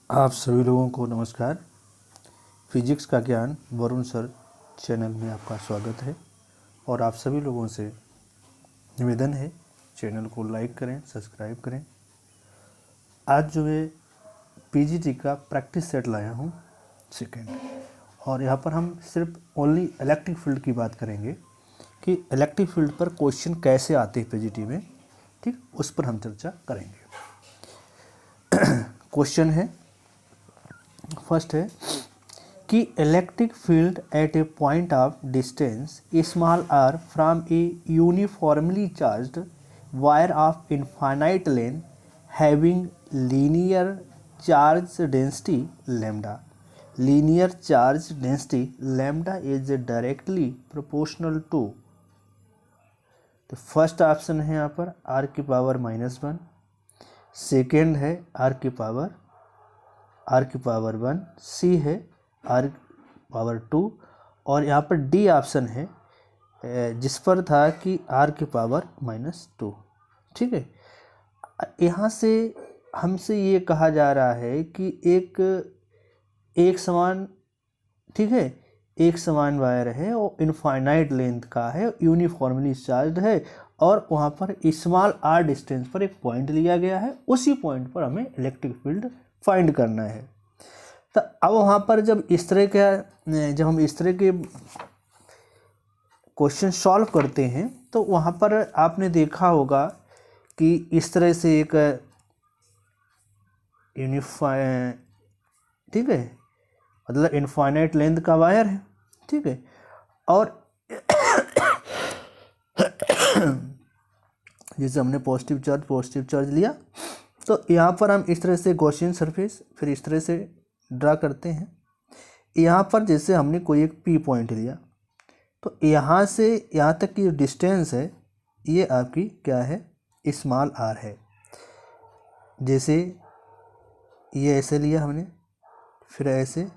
आप सभी लोगों को नमस्कार। फिजिक्स का ज्ञान वरुण सर चैनल में आपका स्वागत है और आप सभी लोगों से निवेदन है चैनल को लाइक करें, सब्सक्राइब करें। आज जो है पीजीटी का प्रैक्टिस सेट लाया हूँ सेकेंड, और यहाँ पर हम सिर्फ ओनली इलेक्ट्रिक फील्ड की बात करेंगे कि इलेक्ट्रिक फील्ड पर क्वेश्चन कैसे आते हैं पीजीटी में, ठीक, उस पर हम चर्चा करेंगे। क्वेश्चन है, फर्स्ट है कि electric field at a point of distance small r from a uniformly charged wire of infinite length having linear charge density lambda. Linear charge density lambda is directly proportional to, तो first option है यहाँ पर r की power -1, second है r की power 1, C है r power 2, और यहाँ पर डी ऑप्शन है जिस पर था कि आर की पावर -2। ठीक है, यहाँ से हमसे ये कहा जा रहा है कि एक समान, ठीक है, एक समान वायर है और इनफाइनाइट लेंथ का है, यूनिफॉर्मली चार्ज्ड है, और वहाँ पर स्मॉल आर डिस्टेंस पर एक पॉइंट लिया गया है। उसी पॉइंट पर हमें इलेक्ट्रिक फील्ड फाइंड करना है। तो अब वहाँ पर जब हम इस तरह के क्वेश्चन सॉल्व करते हैं तो वहाँ पर आपने देखा होगा कि इस तरह से एक ठीक है, मतलब इनफाइनाइट लेंथ का वायर है, ठीक है, और जैसे हमने पॉजिटिव चार्ज लिया, तो यहाँ पर हम इस तरह से गॉसियन सरफेस फिर इस तरह से ड्रा करते हैं। यहाँ पर जैसे हमने कोई एक पी पॉइंट लिया, तो यहाँ से यहाँ तक की जो डिस्टेंस है ये आपकी क्या है, स्मॉल आर है। जैसे ये ऐसे लिया हमने, फिर ऐसे,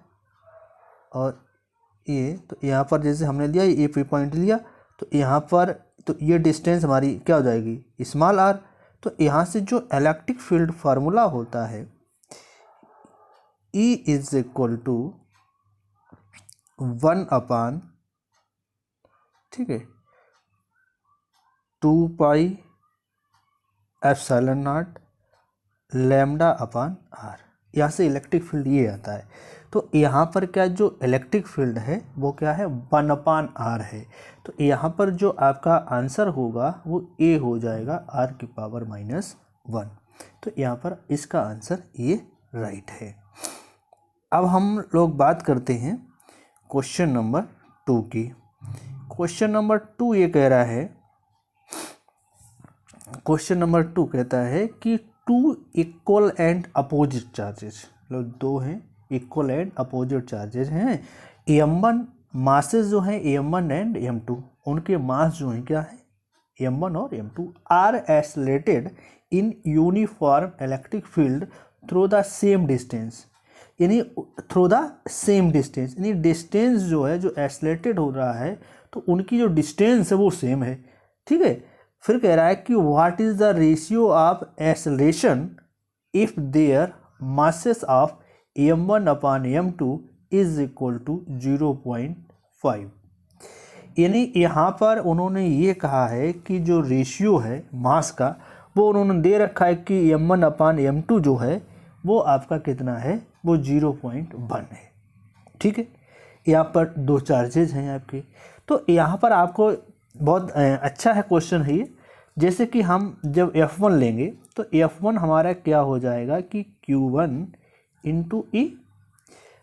और ये, तो यहाँ पर जैसे हमने लिया ये पी पॉइंट लिया, तो यहाँ पर तो ये डिस्टेंस हमारी क्या हो जाएगी, स्मॉल आर। तो यहाँ से जो इलेक्ट्रिक फील्ड फार्मूला होता है E इज इक्वल टू 1/, ठीक है, 2 पाई एप्सिलॉन नॉट λ/r। यहाँ से इलेक्ट्रिक फील्ड ये आता है। तो यहाँ पर क्या जो इलेक्ट्रिक फील्ड है वो क्या है, 1/r है। तो यहाँ पर जो आपका आंसर होगा वो ए हो जाएगा r की पावर -1। तो यहाँ पर इसका आंसर ये राइट है। अब हम लोग बात करते हैं क्वेश्चन नंबर 2 की। क्वेश्चन नंबर 2 ये कह रहा है, क्वेश्चन नंबर 2 कहता है कि 2 इक्वल एंड अपोजिट चार्जेस, मतलब 2 हैं इक्वल एंड अपोजिट चार्जेस हैं, m1 मासेस जो हैं m1 एंड m2, उनके मास जो हैं क्या है, m1 और m2, are accelerated in uniform electric field through the same distance, यानी थ्रू द सेम डिस्टेंस, यानी डिस्टेंस जो है जो एक्सेलरेटेड हो रहा है तो उनकी जो डिस्टेंस है वो सेम है। ठीक है, फिर कह रहा है कि what is the ratio of acceleration if their masses of m1/m2 is equal to 0.5। यानी यहाँ पर उन्होंने ये कहा है कि जो रेशियो है मास का वो उन्होंने दे रखा है कि m1/m2 जो है वो आपका कितना है, वो 0.1 है। ठीक है, यहाँ पर 2 चार्जेज हैं आपके। तो यहाँ पर आपको बहुत अच्छा है क्वेश्चन है ये। जैसे कि हम जब F1 लेंगे तो F1 हमारा क्या हो जाएगा कि Q1 इंटू E।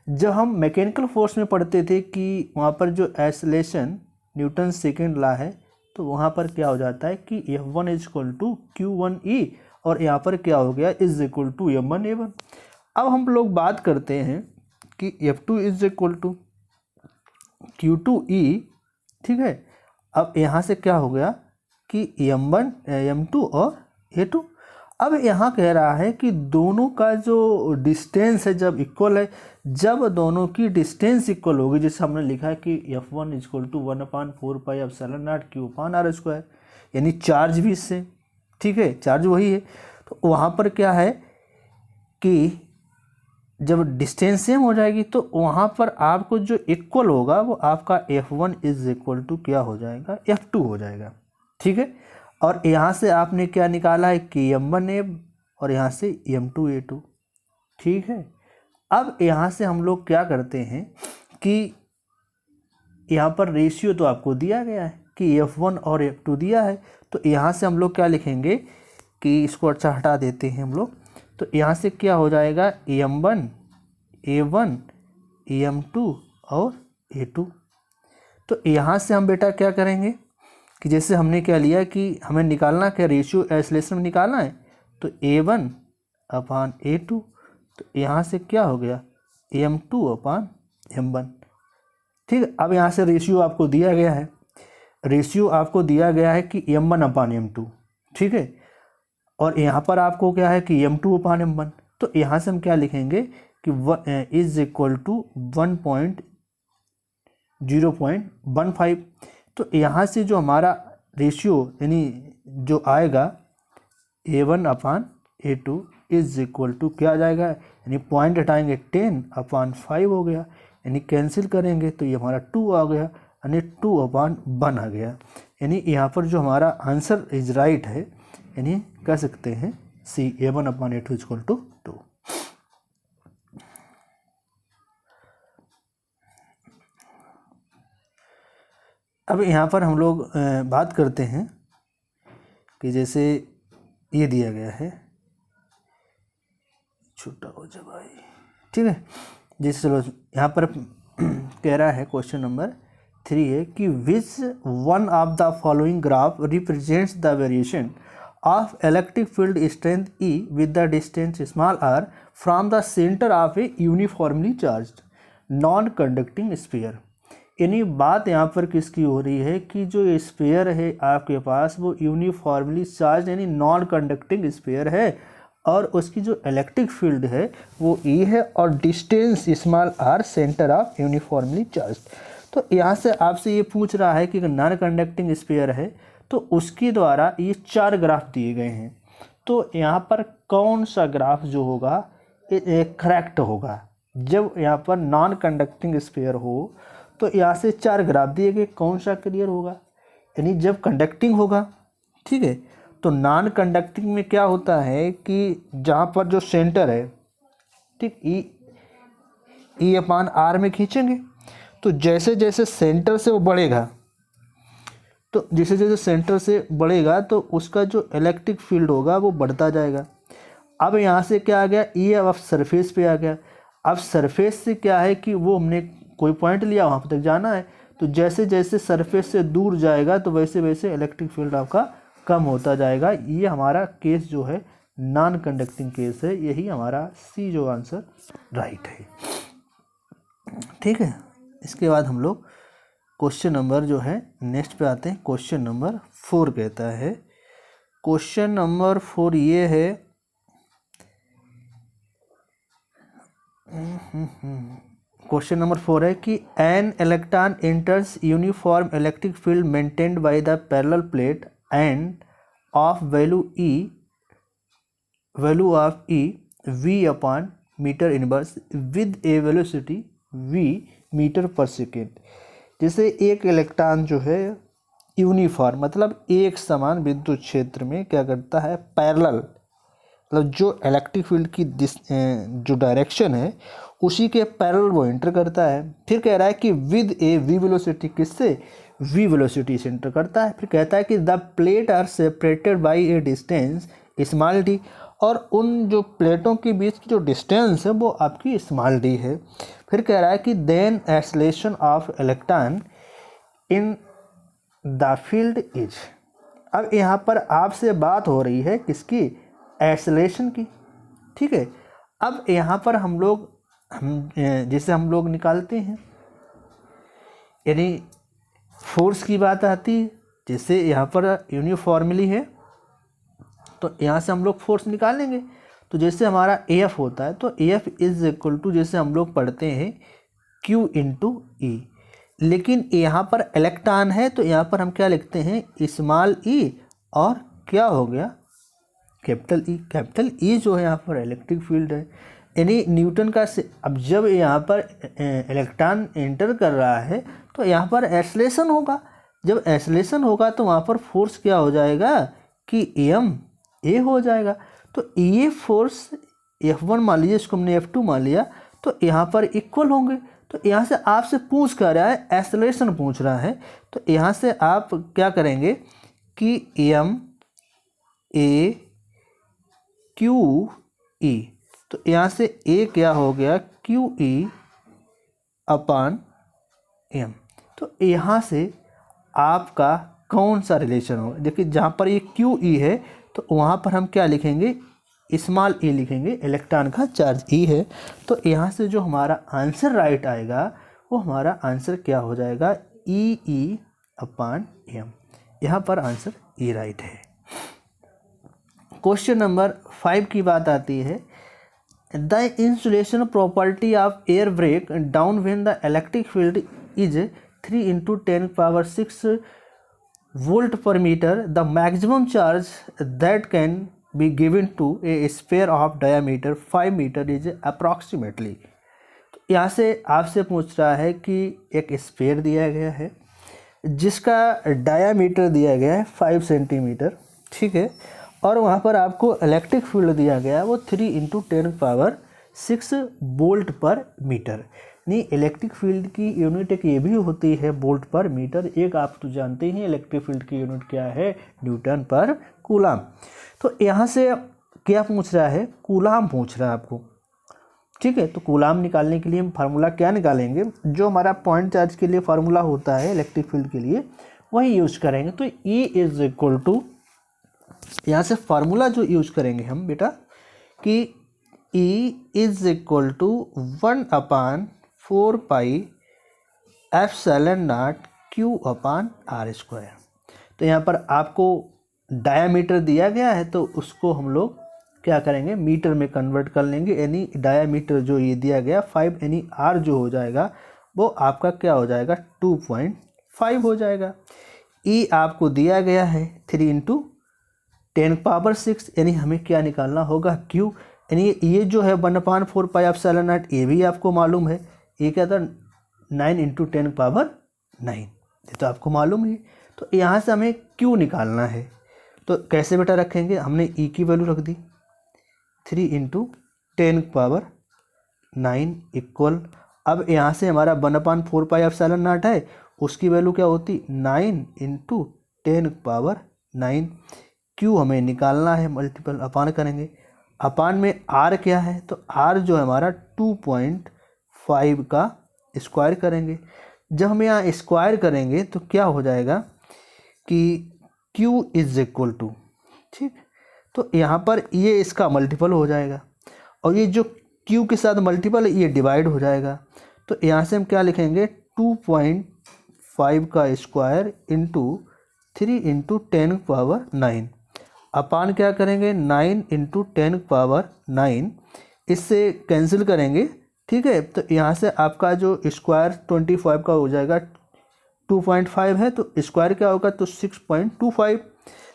जब हम मैकेनिकल फोर्स में पढ़ते थे कि वहाँ पर जो एक्सेलरेशन न्यूटन सेकेंड लॉ है, तो वहाँ पर क्या हो जाता है कि F1 is equal to Q1E, और यहाँ पर क्या हो गया, इज इक्वल टू m1a1। अब हम लोग बात करते हैं कि F2 is equal to Q2E। ठीक है, अब यहाँ से क्या हो गया कि m1 m2 और a2। अब यहाँ कह रहा है कि दोनों का जो डिस्टेंस है जब इक्वल है, जब दोनों की डिस्टेंस इक्वल होगी, जैसे हमने लिखा है कि F1 is equal to 1/4 pi epsilon naught Q/r², यानी चार्ज भी इससे, ठीक है, चार्ज वही है। तो वहाँ पर क्या है कि जब डिस्टेंस सेम हो जाएगी तो वहाँ पर आपको जो इक्वल होगा वो आपका F1 इज इक्वल टू क्या हो जाएगा, F2 हो जाएगा। ठीक है, और यहाँ से आपने क्या निकाला है कि M1A और यहाँ से M2A2। ठीक है, अब यहाँ से हम लोग क्या करते हैं कि यहाँ पर रेशियो तो आपको दिया गया है कि F1 और F2 दिया है, तो यहाँ से हम लोग क्या लिखेंगे कि इसको अच्छा हटा देते हैं हम लोग। तो यहाँ से क्या हो जाएगा, M1 A1 M2 और A2। तो यहाँ से हम बेटा क्या करेंगे कि जैसे हमने क्या लिया कि हमें निकालना क्या, रेशियो आइसोलेशन में निकालना है, तो A1 अपान A2। तो यहाँ से क्या हो गया, M2 अपान M1। ठीक है, अब यहाँ से रेशियो आपको दिया गया है, रेशियो आपको दिया गया है कि M1 अपान M2। ठीक है, और यहाँ पर आपको क्या है कि M2 अपान M1। तो यहाँ से हम क्या लिखेंगे कि इज इक्वल टू 1.0.15। तो यहाँ से जो हमारा रेशियो यानी जो आएगा A1 upon A2 is equal to क्या आ जाएगा, यानी पॉइंट हटाएंगे 10 अपान 5 हो गया, यानी कैंसिल करेंगे तो ये हमारा 2 आ गया, यानी 2 अपान 1 आ गया। यानी यहाँ पर जो हमारा आंसर इज राइट है, यानी कह सकते हैं सी A1 upon A2 equal to 2। अब यहाँ पर हम लोग बात करते हैं कि जैसे ये दिया गया है, छोटा हो जाए भाई। ठीक है, जैसे चलो यहाँ पर कह रहा है क्वेश्चन नंबर 3 है कि which one of the following graph represents the variation of electric field strength E with the distance small r from the centre of A uniformly charged non conducting sphere. यानी बात यहाँ पर किसकी हो रही है कि जो स्फीयर है आपके पास वो यूनिफॉर्मली चार्ज यानी नॉन कंडक्टिंग स्फीयर है और उसकी जो इलेक्ट्रिक फील्ड है वो E है और distance small r centre of uniformly charged. तो यहाँ से आपसे ये पूछ रहा है कि नॉन कंडक्टिंग स्फीयर है तो उसके द्वारा ये 4 ग्राफ दिए गए हैं। तो यहाँ पर कौन सा ग्राफ जो होगा करेक्ट होगा, जब यहाँ पर नॉन कंडक्टिंग स्फीयर हो तो यहाँ से 4 ग्राफ दिए गए, कौन सा क्लियर होगा, यानी जब कंडक्टिंग होगा। ठीक है, तो नॉन कंडक्टिंग में क्या होता है कि जहाँ पर जो सेंटर है, ठीक, ई अपान आर में खींचेंगे तो जैसे जैसे सेंटर से वो बढ़ेगा, तो जैसे जैसे सेंटर से बढ़ेगा तो उसका जो इलेक्ट्रिक फील्ड होगा वो बढ़ता जाएगा। अब यहाँ से क्या आ गया, ये अब सरफेस पे आ गया। अब सरफेस से क्या है कि वो हमने कोई पॉइंट लिया, वहाँ तक जाना है, तो जैसे जैसे सरफेस से दूर जाएगा तो वैसे वैसे इलेक्ट्रिक फील्ड आपका कम होता जाएगा। ये हमारा केस जो है नॉन कंडक्टिंग केस है, यही हमारा सी जो आंसर राइट है। ठीक है, इसके बाद हम लोग क्वेश्चन नंबर जो है नेक्स्ट पे आते हैं। क्वेश्चन नंबर 4 कहता है, क्वेश्चन नंबर 4 ये है क्वेश्चन नंबर 4 है कि an electron enters uniform electric field maintained by the parallel plate and of value of E V upon metre inverse with a velocity V metre per second. जैसे एक electron जो है uniform मतलब एक समान विद्युत क्षेत्र में क्या करता है, पैरेलल, मतलब जो इलेक्ट्रिक फील्ड की जो डायरेक्शन है उसी के पैरेलल वो एंटर करता है। फिर कह रहा है कि विद ए वी वेलोसिटी, किससे, वी वेलोसिटी से एंटर करता है। फिर कहता है कि the plate are separated by a distance small d, और उन जो प्लेटों के बीच की जो डिस्टेंस है वो आपकी स्मॉल डी है। फिर कह रहा है कि then acceleration of electron in the field is. अब यहाँ पर आपसे बात हो रही है किसकी, एक्सेलरेशन की। ठीक है, अब यहाँ पर हम जैसे हम लोग निकालते हैं, यानी फोर्स की बात आती है, जैसे यहाँ पर यूनिफॉर्मली है तो यहाँ से हम लोग फोर्स निकालेंगे। तो जैसे हमारा AF होता है तो AF इज इक्वल टू, जैसे हम लोग पढ़ते हैं, Q इंटू E। लेकिन यहाँ पर इलेक्ट्रॉन है तो यहाँ पर हम क्या लिखते हैं, स्मॉल e, और क्या हो गया कैपिटल E। कैपिटल E जो है यहाँ पर इलेक्ट्रिक फील्ड है। यानी न्यूटन का अब जब यहाँ पर इलेक्ट्रॉन एंटर कर रहा है तो यहाँ पर एक्सेलरेशन होगा। जब एक्सेलरेशन होगा तो वहाँ पर फोर्स क्या हो जाएगा कि एम ए हो जाएगा। तो ये फोर्स F1 मान लीजिए, इसको हमने F2 मान लिया, तो यहाँ पर इक्वल होंगे। तो यहाँ से आपसे पूछ कर रहा है, एक्सेलरेशन पूछ रहा है, तो यहाँ से आप क्या करेंगे कि एम ए क्यू ई, तो यहाँ से ए क्या हो गया क्यू ई अपान एम। तो यहाँ से आपका कौन सा रिलेशन होगा? देखिए जहाँ पर ये क्यू ई है तो वहाँ पर हम क्या लिखेंगे, स्मॉल ए लिखेंगे, इलेक्ट्रॉन का चार्ज ई है। तो यहाँ से जो हमारा आंसर राइट आएगा वो हमारा आंसर क्या हो जाएगा, ई अपान एम। यहाँ पर आंसर ई राइट है। क्वेश्चन नंबर 5 की बात आती है, the insulation property of air break down when the electric field is 3 × 10⁶ volt per meter, the maximum charge that can be given to a sphere of diameter 5 meter is approximately। तो यहाँ से आपसे पूछ रहा है कि एक स्फीयर दिया गया है जिसका डायामीटर दिया गया है 5 सेंटीमीटर, ठीक है, और वहाँ पर आपको इलेक्ट्रिक फील्ड दिया गया है वो 3 × 10⁶ वोल्ट पर मीटर। नहीं, इलेक्ट्रिक फील्ड की यूनिट एक ये भी होती है वोल्ट पर मीटर, एक आप तो जानते ही इलेक्ट्रिक फील्ड की यूनिट क्या है, न्यूटन पर कूलाम। तो यहाँ से क्या पूछ रहा है, कूलाम पूछ रहा है आपको, ठीक है। तो कूलाम निकालने के लिए हम फार्मूला क्या निकालेंगे, जो हमारा पॉइंट चार्ज के लिए फार्मूला होता है इलेक्ट्रिक फील्ड के लिए वही यूज करेंगे। तो E इज इक्वल टू, यहाँ से फार्मूला जो यूज करेंगे हम बेटा कि E is equal to 1/4πε0 Q upon r²। तो यहाँ पर आपको डायामीटर दिया गया है तो उसको हम लोग क्या करेंगे, मीटर में कन्वर्ट कर लेंगे, यानी डायामीटर जो ये दिया गया 5, यानी r जो हो जाएगा वो आपका क्या हो जाएगा 2.5 हो जाएगा। E आपको दिया गया है 3 × 10⁶, यानी हमें क्या निकालना होगा Q, यानी ये जो है 1/4πε0 ये भी आपको मालूम है, ये क्या था 9 × 10⁹, ये तो आपको मालूम है। तो यहाँ से हमें Q निकालना है, तो कैसे बेटा रखेंगे, हमने E की वैल्यू रख दी 3 × 10⁹ इक्वल, अब यहाँ से हमारा 1/4πε0 है, उसकी वैल्यू क्या होती 9 × 10⁹। Q हमें निकालना है, मल्टीपल अपान करेंगे, अपान में R क्या है, तो R जो है हमारा 2.5 का स्क्वायर करेंगे। जब हम यहाँ स्क्वायर करेंगे तो क्या हो जाएगा कि Q इज इक्वल टू, ठीक, तो यहाँ पर ये इसका मल्टीपल हो जाएगा और ये जो Q के साथ मल्टीपल है ये डिवाइड हो जाएगा। तो यहाँ से हम क्या लिखेंगे 2.5 का स्क्वायर इंटू 3 × 10⁹, अपान क्या करेंगे 9 × 10⁹, इससे कैंसिल करेंगे, ठीक है। तो यहाँ से आपका जो स्क्वायर 25 का हो जाएगा, 2.5 है तो स्क्वायर क्या होगा तो 6.25,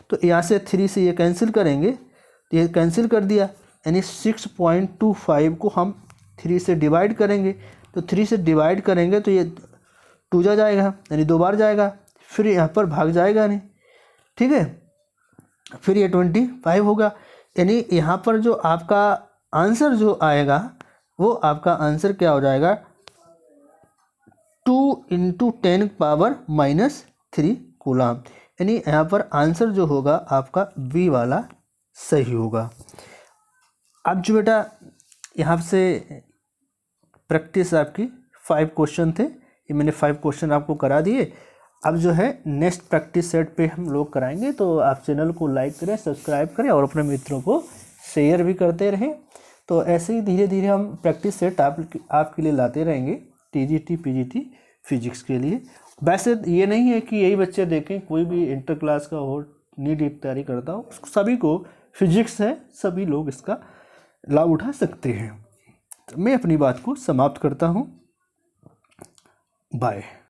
तो यहाँ से 3 से ये कैंसिल करेंगे, तो ये कैंसिल कर दिया, यानी 6.25 को हम 3 से डिवाइड करेंगे, तो 3 से डिवाइड करेंगे तो ये 2 जा जाएगा, यानी 2 बार जाएगा, फिर यहाँ पर भाग जाएगा नहीं, ठीक है, फिर ये 25 होगा, यानी यहाँ पर जो आपका आंसर जो आएगा वो आपका आंसर क्या हो जाएगा 2 × 10⁻³ कूलाम, यानी यहाँ पर आंसर जो होगा आपका बी वाला सही होगा। अब जो बेटा यहाँ से प्रैक्टिस आपकी 5 क्वेश्चन थे, ये मैंने 5 क्वेश्चन आपको करा दिए। अब जो है नेक्स्ट प्रैक्टिस सेट पे हम लोग कराएंगे, तो आप चैनल को लाइक करें, सब्सक्राइब करें और अपने मित्रों को शेयर भी करते रहें। तो ऐसे ही धीरे धीरे हम प्रैक्टिस सेट आपके लिए लाते रहेंगे TGT PGT फिजिक्स के लिए। वैसे ये नहीं है कि यही बच्चे देखें, कोई भी इंटर क्लास का हो, नीट की तैयारी करता हो, सभी को फिजिक्स है, सभी लोग इसका लाभ उठा सकते हैं। तो मैं अपनी बात को समाप्त करता हूँ, बाय।